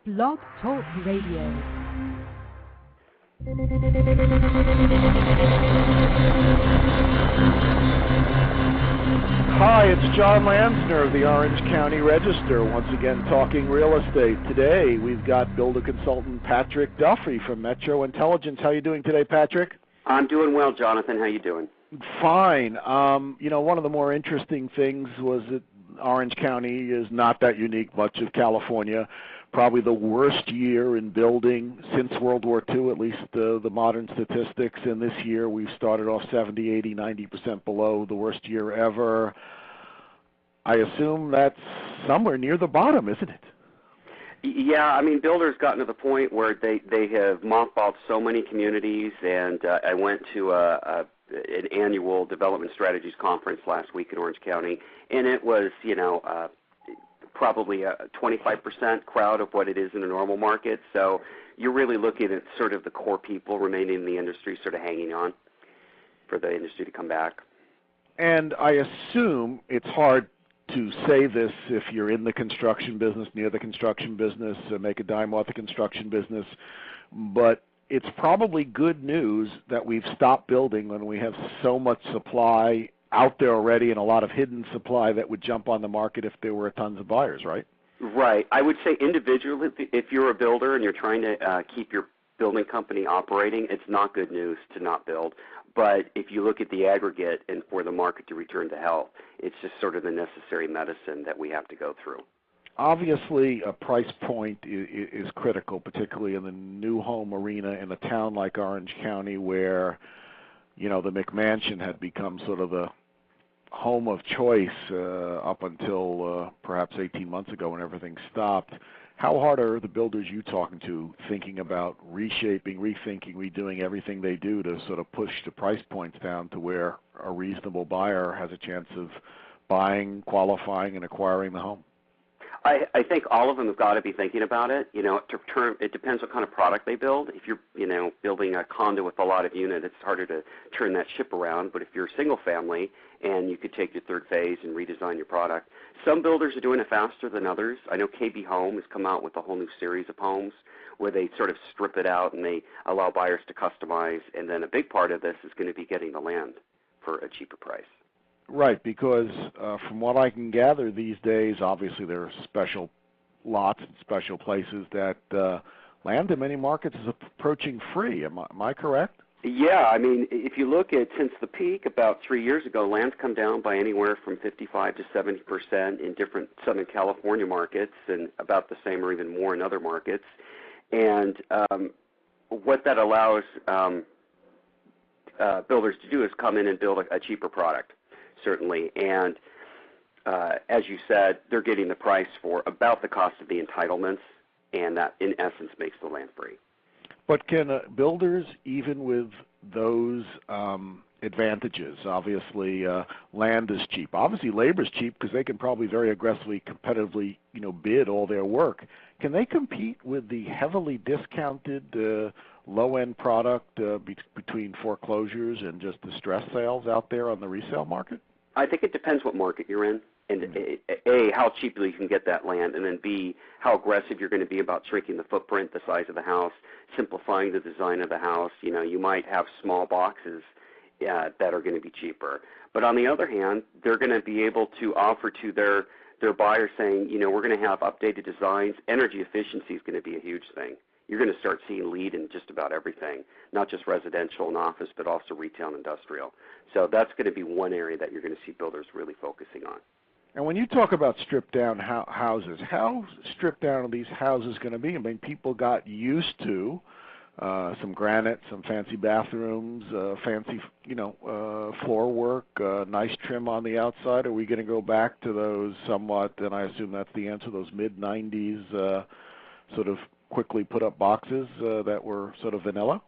Blog Talk Radio. Hi, it's John Lansner of the Orange County Register, once again talking real estate. Today we've got builder consultant Patrick Duffy from MetroIntelligence. How are you doing today, Patrick? I'm doing well, Jonathan. How are you doing? Fine. One of the more interesting things was that Orange County is not that unique, much of California. Probably the worst year in building since World War II, at least the modern statistics. And this year we've started off 70, 80, 90% below the worst year ever. I assume that's somewhere near the bottom, isn't it? Yeah, I mean, builders gotten to the point where they have mothballed so many communities, and I went to an annual development strategies conference last week in Orange County, and it was, probably a 25% crowd of what it is in a normal market. So you're really looking at sort of the core people remaining in the industry, sort of hanging on for the industry to come back. And I assume it's hard to say this if you're in the construction business, near the construction business, make a dime off the construction business, but it's probably good news that we've stopped building when we have so much supply out there already and a lot of hidden supply that would jump on the market if there were tons of buyers, right? Right. I would say individually, if you're a builder and you're trying to keep your building company operating, it's not good news to not build. But if you look at the aggregate and for the market to return to health, it's just sort of the necessary medicine that we have to go through. Obviously, a price point is critical, particularly in the new home arena in a town like Orange County where, the McMansion had become sort of the home of choice up until perhaps 18 months ago when everything stopped. How hard are the builders you talking to thinking about reshaping, rethinking, redoing everything they do to sort of push the price points down to where a reasonable buyer has a chance of buying, qualifying, and acquiring the home? I think all of them have got to be thinking about it. It depends what kind of product they build. If you're, building a condo with a lot of units, it's harder to turn that ship around. But if you're single family and you could take your third phase and redesign your product, some builders are doing it faster than others. I know KB Home has come out with a whole new series of homes where they sort of strip it out and they allow buyers to customize. And then a big part of this is going to be getting the land for a cheaper price. Right, because from what I can gather these days, obviously there are special lots and special places that land in many markets is approaching free. Am I correct? Yeah, I mean, if you look at since the peak about 3 years ago, land's come down by anywhere from 55 to 70% in different Southern California markets and about the same or even more in other markets. And what that allows builders to do is come in and build a cheaper product. Certainly, and as you said, they're getting the price for about the cost of the entitlements, and that, in essence, makes the land free. But can builders, even with those advantages, obviously land is cheap. Obviously, labor is cheap because they can probably very aggressively, competitively, bid all their work. Can they compete with the heavily discounted low-end product between foreclosures and just distress sales out there on the resale market? I think it depends what market you're in, and A, how cheaply you can get that land, and then B, how aggressive you're going to be about shrinking the footprint, the size of the house, simplifying the design of the house. You might have small boxes that are going to be cheaper. But on the other hand, they're going to be able to offer to their buyers saying, we're going to have updated designs. Energy efficiency is going to be a huge thing. You're going to start seeing LEED in just about everything, not just residential and office, but also retail and industrial. So that's going to be one area that you're going to see builders really focusing on. And when you talk about stripped down houses, how stripped down are these houses going to be? I mean, people got used to some granite, some fancy bathrooms, fancy, floor work, nice trim on the outside. Are we going to go back to those somewhat, and I assume that's the answer, those mid-90s sort of quickly put up boxes that were sort of vanilla?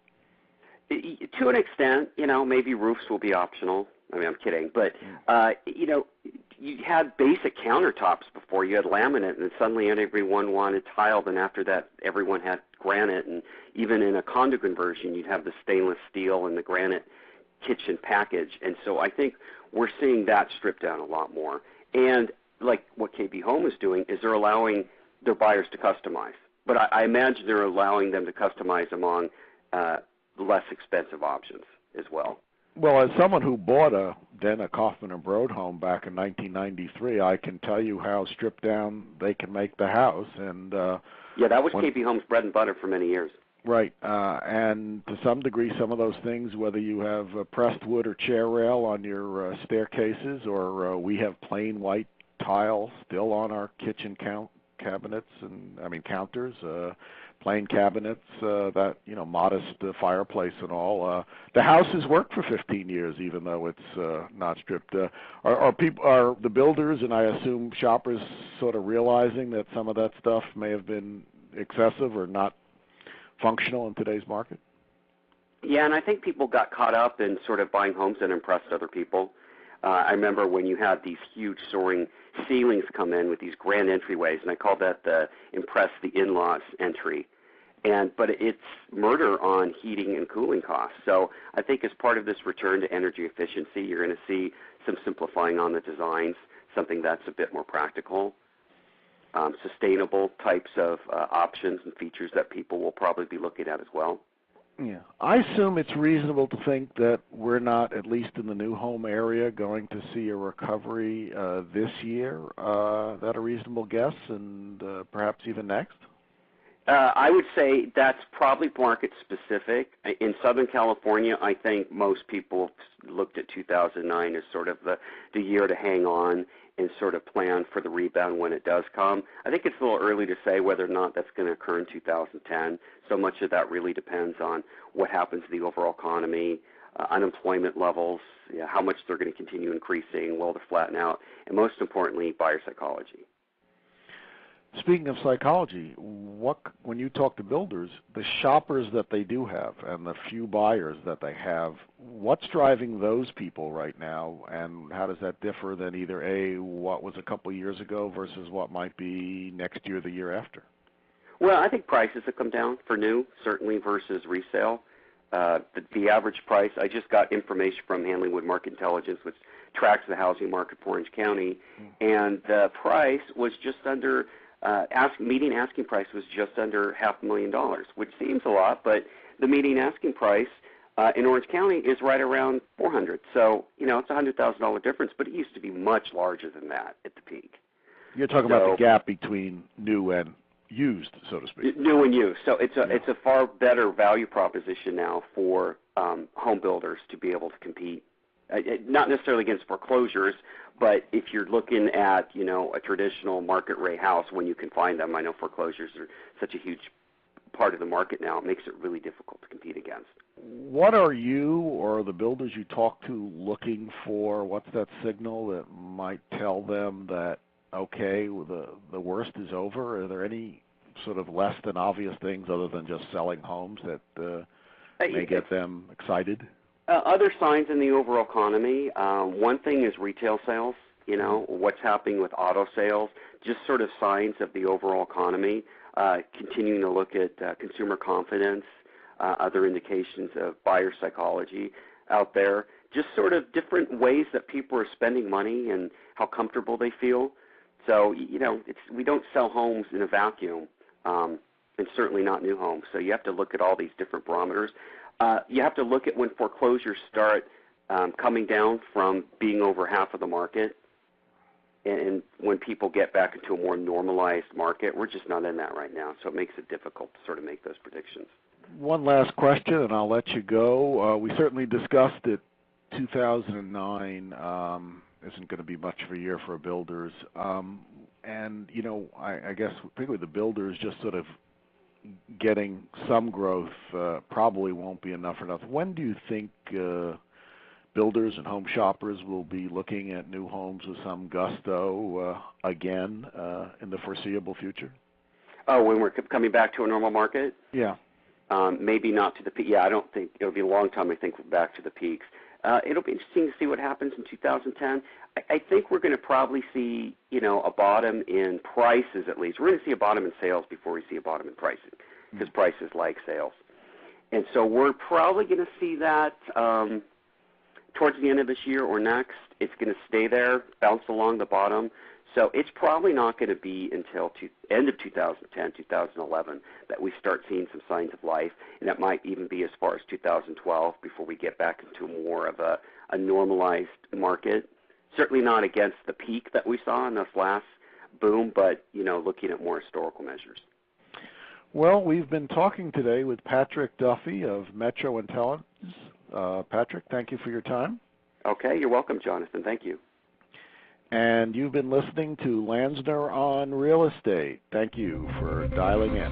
To an extent, maybe roofs will be optional. I mean, I'm kidding. But, you had basic countertops before. You had laminate, and then suddenly everyone wanted tile. Then after that, everyone had granite. And even in a condo conversion, you'd have the stainless steel and the granite kitchen package. And so I think we're seeing that stripped down a lot more. And like what KB Home is doing is they're allowing their buyers to customize. But I imagine they're allowing them to customize among less expensive options as well. Well, as someone who bought a Kaufman and Broad home back in 1993, I can tell you how stripped down they can make the house. And yeah, that was KP Home's bread and butter for many years. Right, and to some degree, some of those things, whether you have pressed wood or chair rail on your staircases, or we have plain white tile still on our kitchen cabinets and counters, plain cabinets, that modest fireplace and all. The house has worked for 15 years, even though it's not stripped. Are the builders and I assume shoppers sort of realizing that some of that stuff may have been excessive or not functional in today's market? Yeah, and I think people got caught up in sort of buying homes that impressed other people. I remember when you had these huge soaring ceilings come in with these grand entryways, and I called that the impress the in-laws entry. But it's murder on heating and cooling costs. So I think as part of this return to energy efficiency, you're going to see some simplifying on the designs, something that's a bit more practical. Sustainable types of options and features that people will probably be looking at as well. Yeah, I assume it's reasonable to think that we're not, at least in the new home area, going to see a recovery this year. Is that a reasonable guess, and perhaps even next? I would say that's probably market specific. In Southern California, I think most people looked at 2009 as sort of the year to hang on and sort of plan for the rebound when it does come. I think it's a little early to say whether or not that's going to occur in 2010. So much of that really depends on what happens to the overall economy, unemployment levels, how much they're going to continue increasing, will they flatten out, and most importantly, buyer psychology. Speaking of psychology, when you talk to builders, the shoppers that they do have and the few buyers that they have, what's driving those people right now, and how does that differ than either what was a couple of years ago versus what might be next year or the year after? Well, I think prices have come down for new, certainly, versus resale. The average price, I just got information from Hanley Wood Market Intelligence, which tracks the housing market for Orange County, and the price was just under median asking price was just under $500,000, which seems a lot, but the median asking price in Orange County is right around $400,000. So, it's a $100,000 difference, but it used to be much larger than that at the peak. You're talking about the gap between new and used, so to speak. New and used. So it's a far better value proposition now for home builders to be able to compete. Not necessarily against foreclosures, but if you're looking at, a traditional market rate house when you can find them, I know foreclosures are such a huge part of the market now, it makes it really difficult to compete against. What are you or the builders you talk to looking for? What's that signal that might tell them that, okay, the worst is over? Are there any sort of less than obvious things other than just selling homes that may get them excited? Other signs in the overall economy, one thing is retail sales, what's happening with auto sales, just sort of signs of the overall economy, continuing to look at consumer confidence, other indications of buyer psychology out there, just sort of different ways that people are spending money and how comfortable they feel. So, we don't sell homes in a vacuum, and certainly not new homes. So you have to look at all these different barometers. You have to look at when foreclosures start coming down from being over half of the market, and when people get back into a more normalized market. We're just not in that right now, so it makes it difficult to sort of make those predictions. One last question, and I'll let you go. We certainly discussed that 2009 isn't going to be much of a year for builders. And, I guess particularly the builders just sort of getting some growth probably won't be enough. When do you think builders and home shoppers will be looking at new homes with some gusto again in the foreseeable future? Oh, when we're coming back to a normal market? Yeah. Maybe not to the peak. Yeah, I don't think it'll be a long time, I think, back to the peaks. It'll be interesting to see what happens in 2010. I think we're going to probably see, a bottom in prices at least. We're going to see a bottom in sales before we see a bottom in pricing, because prices like sales. And so we're probably going to see that towards the end of this year or next. It's going to stay there, bounce along the bottom. So it's probably not going to be until end of 2010, 2011 that we start seeing some signs of life, and that might even be as far as 2012 before we get back into more of a normalized market. Certainly not against the peak that we saw in this last boom, but looking at more historical measures. Well, we've been talking today with Patrick Duffy of MetroIntelligence. Patrick, thank you for your time. Okay, you're welcome, Jonathan. Thank you. And you've been listening to Lansner on Real Estate. Thank you for dialing in.